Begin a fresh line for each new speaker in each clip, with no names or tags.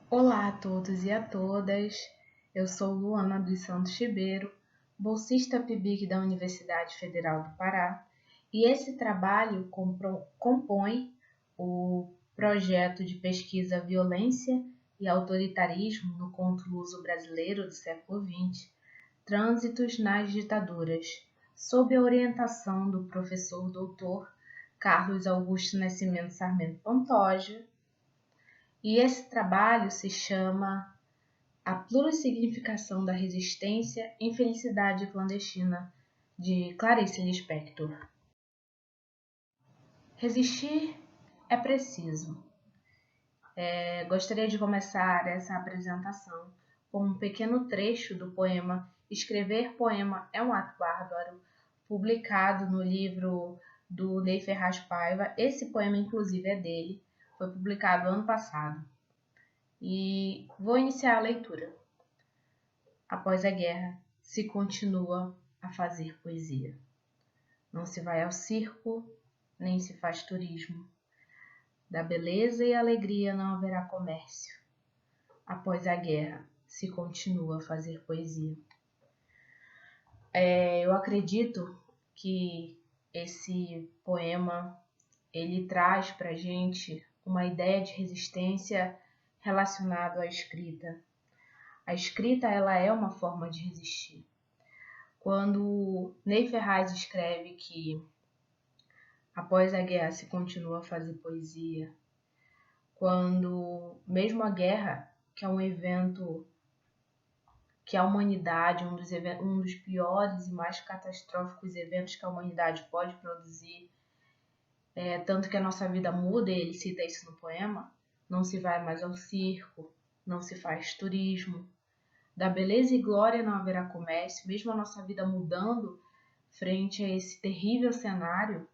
Olá a todos e a todas, eu sou Luana dos Santos Ribeiro, bolsista PIBIC da Universidade Federal do Pará, e esse trabalho compõe o projeto de pesquisa Violência e Autoritarismo no Conto Luso Brasileiro do século XX, Trânsitos nas Ditaduras, sob a orientação do professor doutor Carlos Augusto Nascimento Sarmento Pantoja. E esse trabalho se chama A Plurissignificação da Resistência em Felicidade Clandestina, de Clarice Lispector. Resistir é preciso. Gostaria de começar essa apresentação com um pequeno trecho do poema Escrever Poema é um Ato Bárbaro, publicado no livro do Ney Ferraz Paiva. Esse poema, inclusive, é dele, foi publicado ano passado. E vou iniciar a leitura. Após a guerra, se continua a fazer poesia. Não se vai ao circo, nem se faz turismo. Da beleza e alegria não haverá comércio. Após a guerra, se continua a fazer poesia. Eu acredito que esse poema ele traz para a gente uma ideia de resistência relacionada à escrita. A escrita ela é uma forma de resistir. Quando Ney Ferraz escreve que após a guerra se continua a fazer poesia, quando mesmo a guerra, que é um evento que a humanidade, um dos piores e mais catastróficos eventos que a humanidade pode produzir, tanto que a nossa vida muda, e ele cita isso no poema, não se vai mais ao circo, não se faz turismo, da beleza e glória não haverá comércio, mesmo a nossa vida mudando frente a esse terrível cenário,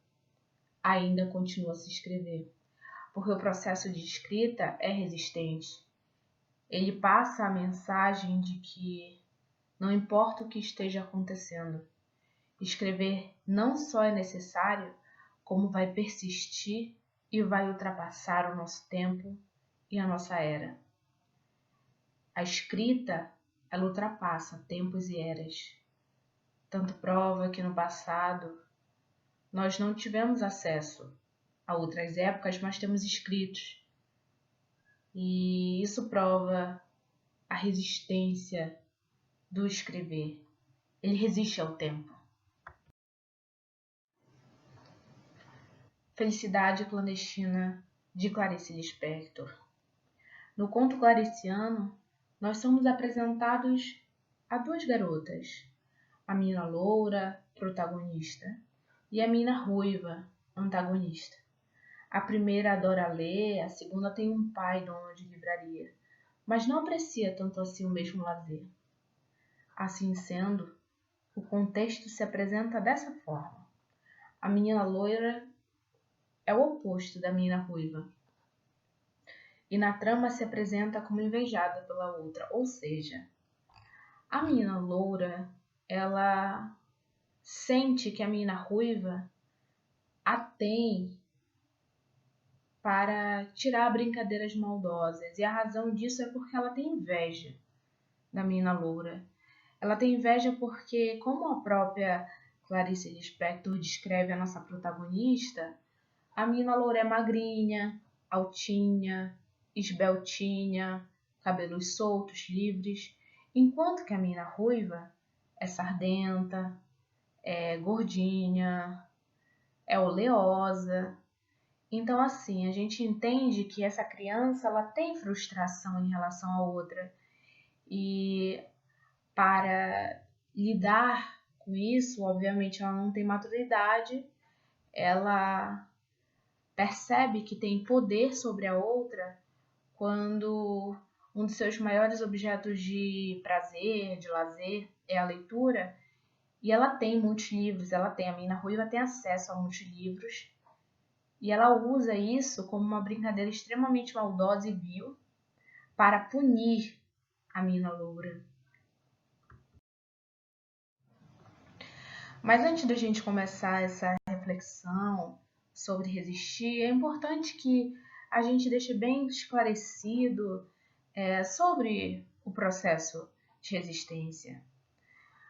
ainda continua a se escrever. Porque o processo de escrita é resistente. Ele passa a mensagem de que não importa o que esteja acontecendo, escrever não só é necessário, como vai persistir e vai ultrapassar o nosso tempo e a nossa era. A escrita ela ultrapassa tempos e eras. Tanto prova que no passado nós não tivemos acesso a outras épocas, mas temos escritos. E isso prova a resistência do escrever. Ele resiste ao tempo. Felicidade Clandestina, de Clarice Lispector. No conto clariciano, nós somos apresentados a duas garotas, a menina loura, protagonista, e a menina ruiva, antagonista. A primeira adora ler, a segunda tem um pai dono de livraria, mas não aprecia tanto assim o mesmo lazer. Assim sendo, o contexto se apresenta dessa forma. A menina loira é o oposto da menina ruiva, e na trama se apresenta como invejada pela outra, ou seja, a menina loura, ela sente que a menina ruiva a tem para tirar brincadeiras maldosas, e a razão disso é porque ela tem inveja da menina loura. Ela tem inveja porque, como a própria Clarice Lispector descreve a nossa protagonista, a menina loura é magrinha, altinha, esbeltinha, cabelos soltos, livres, enquanto que a menina ruiva é sardenta, é gordinha, é oleosa. Então, assim, a gente entende que essa criança ela tem frustração em relação à outra. E para lidar com isso, obviamente ela não tem maturidade, ela percebe que tem poder sobre a outra quando um dos seus maiores objetos de prazer, de lazer, é a leitura, e ela tem muitos livros, a menina ruiva tem acesso a muitos livros, e ela usa isso como uma brincadeira extremamente maldosa e vil para punir a menina loura. Mas antes da gente começar essa reflexão sobre resistir, é importante que a gente deixe bem esclarecido sobre o processo de resistência.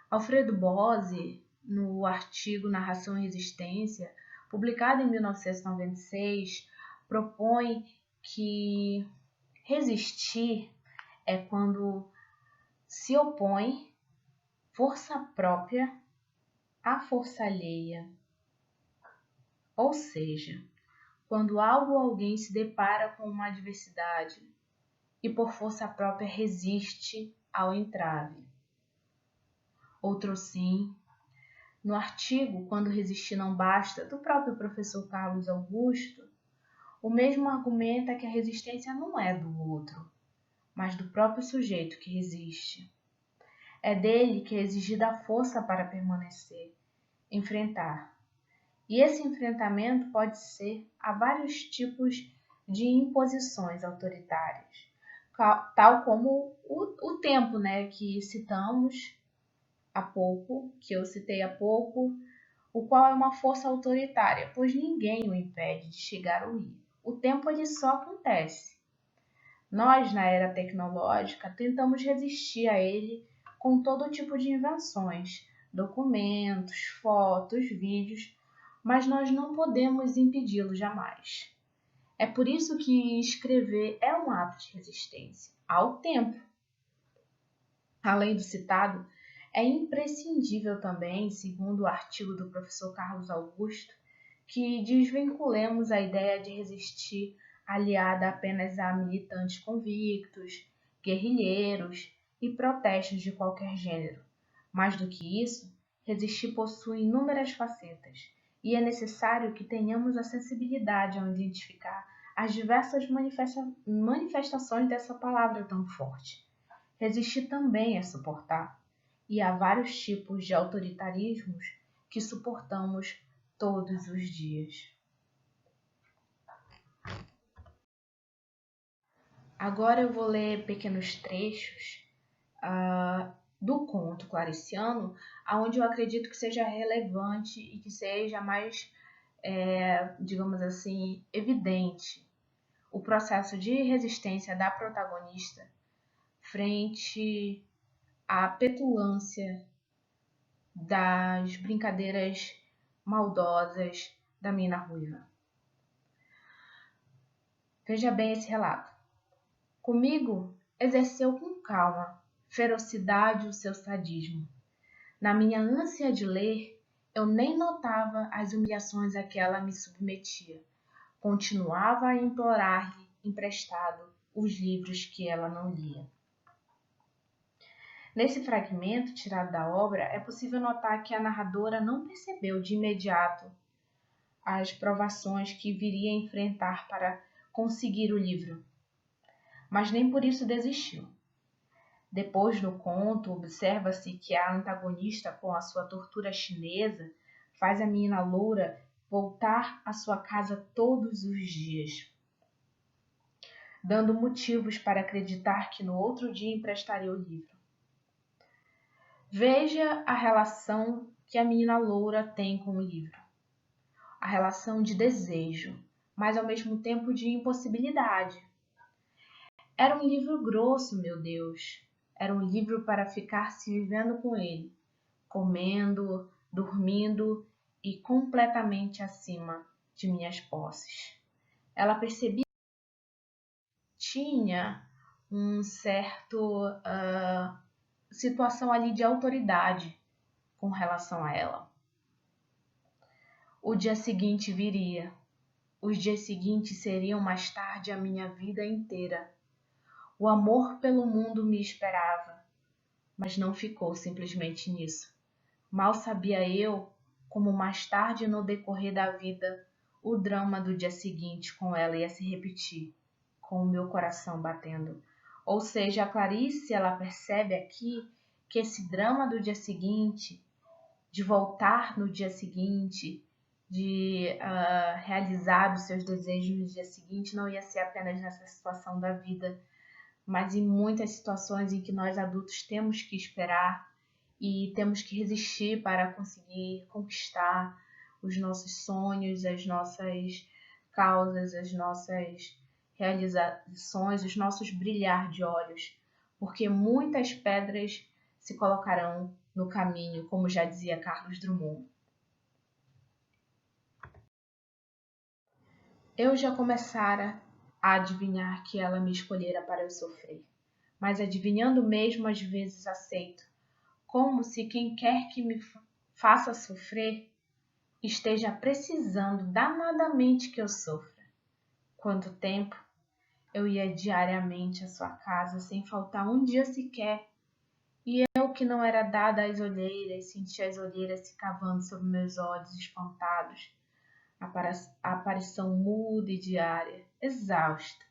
Alfredo Bose, no artigo Narração e Resistência, publicado em 1996, propõe que resistir é quando se opõe força própria à força alheia. Ou seja, quando algo ou alguém se depara com uma adversidade e por força própria resiste ao entrave. Outro sim, no artigo Quando Resistir Não Basta, do próprio professor Carlos Augusto, o mesmo argumenta que a resistência não é do outro, mas do próprio sujeito que resiste. É dele que é exigida a força para permanecer, enfrentar. E esse enfrentamento pode ser a vários tipos de imposições autoritárias, tal como o tempo, que citamos há pouco, que eu citei há pouco, o qual é uma força autoritária, pois ninguém o impede de chegar ao rio. O tempo ele só acontece. Nós, na era tecnológica, tentamos resistir a ele com todo tipo de invenções, documentos, fotos, vídeos, mas nós não podemos impedi-lo jamais. É por isso que escrever é um ato de resistência ao tempo. Além do citado, é imprescindível também, segundo o artigo do professor Carlos Augusto, que desvinculemos a ideia de resistir aliada apenas a militantes convictos, guerrilheiros e protestos de qualquer gênero. Mais do que isso, resistir possui inúmeras facetas, e é necessário que tenhamos a sensibilidade ao identificar as diversas manifestações dessa palavra tão forte. Resistir também é suportar, e há vários tipos de autoritarismos que suportamos todos os dias. Agora eu vou ler pequenos trechos do conto Clariciano, onde eu acredito que seja relevante e que seja mais, digamos assim, evidente o processo de resistência da protagonista frente à petulância das brincadeiras maldosas da mina ruiva. Veja bem esse relato. Comigo exerceu com calma, ferocidade o seu sadismo. Na minha ânsia de ler, eu nem notava as humilhações a que ela me submetia. Continuava a implorar-lhe emprestado os livros que ela não lia. Nesse fragmento tirado da obra, é possível notar que a narradora não percebeu de imediato as provações que viria a enfrentar para conseguir o livro, mas nem por isso desistiu. Depois, no conto, observa-se que a antagonista, com a sua tortura chinesa, faz a menina loura voltar à sua casa todos os dias, dando motivos para acreditar que no outro dia emprestaria o livro. Veja a relação que a menina loura tem com o livro. A relação de desejo, mas ao mesmo tempo de impossibilidade. Era um livro grosso, meu Deus. Era um livro para ficar se vivendo com ele, comendo, dormindo e completamente acima de minhas posses. Ela percebia que tinha um certo situação ali de autoridade com relação a ela. O dia seguinte viria. Os dias seguintes seriam mais tarde a minha vida inteira. O amor pelo mundo me esperava, mas não ficou simplesmente nisso. Mal sabia eu como mais tarde no decorrer da vida o drama do dia seguinte com ela ia se repetir, com o meu coração batendo. Ou seja, a Clarice, ela percebe aqui que esse drama do dia seguinte, de voltar no dia seguinte, de realizar os seus desejos no dia seguinte, não ia ser apenas nessa situação da vida, mas em muitas situações em que nós adultos temos que esperar e temos que resistir para conseguir conquistar os nossos sonhos, as nossas causas, as nossas realizações, os nossos brilhar de olhos, porque muitas pedras se colocarão no caminho, como já dizia Carlos Drummond. Eu já começara a adivinhar que ela me escolhera para eu sofrer, mas adivinhando mesmo às vezes aceito, como se quem quer que me faça sofrer esteja precisando danadamente que eu sofra. Quanto tempo eu ia diariamente à sua casa sem faltar um dia sequer, e eu que não era dada às olheiras, sentia as olheiras se cavando sobre meus olhos espantados, a aparição muda e diária, exausta,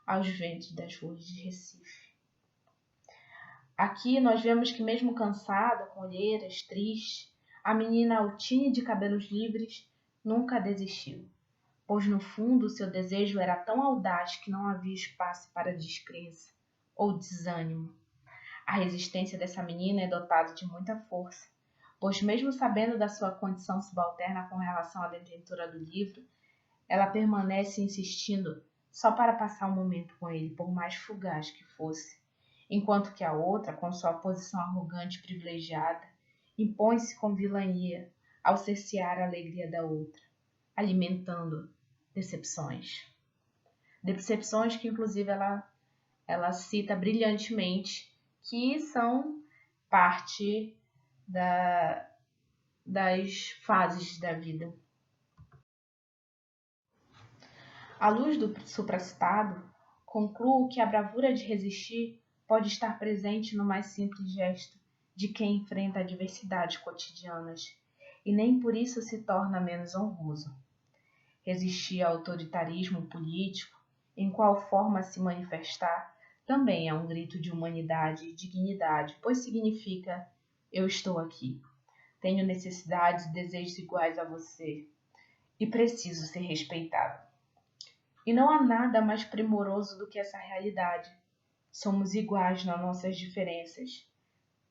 aos ventos das ruas de Recife. Aqui nós vemos que mesmo cansada, com olheiras, triste, a menina altinha de cabelos livres nunca desistiu, pois no fundo seu desejo era tão audaz que não havia espaço para descrença ou desânimo. A resistência dessa menina é dotada de muita força, pois mesmo sabendo da sua condição subalterna com relação à detentora do livro, ela permanece insistindo só para passar um momento com ele, por mais fugaz que fosse, enquanto que a outra, com sua posição arrogante e privilegiada, impõe-se com vilania ao cercear a alegria da outra, alimentando decepções. Decepções que, inclusive, ela cita brilhantemente, que são parte das fases da vida. À luz do supracitado, concluo que a bravura de resistir pode estar presente no mais simples gesto de quem enfrenta adversidades cotidianas, e nem por isso se torna menos honroso. Resistir ao autoritarismo político, em qual forma se manifestar, também é um grito de humanidade e dignidade, pois significa: eu estou aqui, tenho necessidades e desejos iguais a você, e preciso ser respeitado. E não há nada mais primoroso do que essa realidade. Somos iguais nas nossas diferenças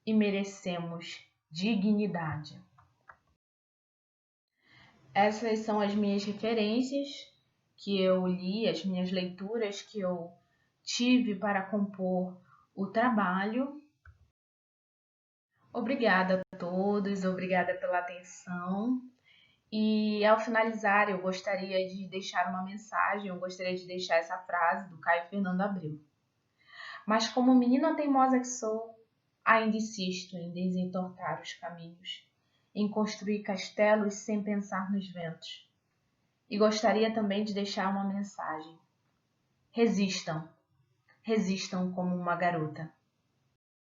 e merecemos dignidade. Essas são as minhas referências que eu li, as minhas leituras que eu tive para compor o trabalho. Obrigada a todos, obrigada pela atenção. E ao finalizar, eu gostaria de deixar uma mensagem, eu gostaria de deixar essa frase do Caio Fernando Abreu. Mas como menina teimosa que sou, ainda insisto em desentortar os caminhos, em construir castelos sem pensar nos ventos. E gostaria também de deixar uma mensagem. Resistam, resistam como uma garota.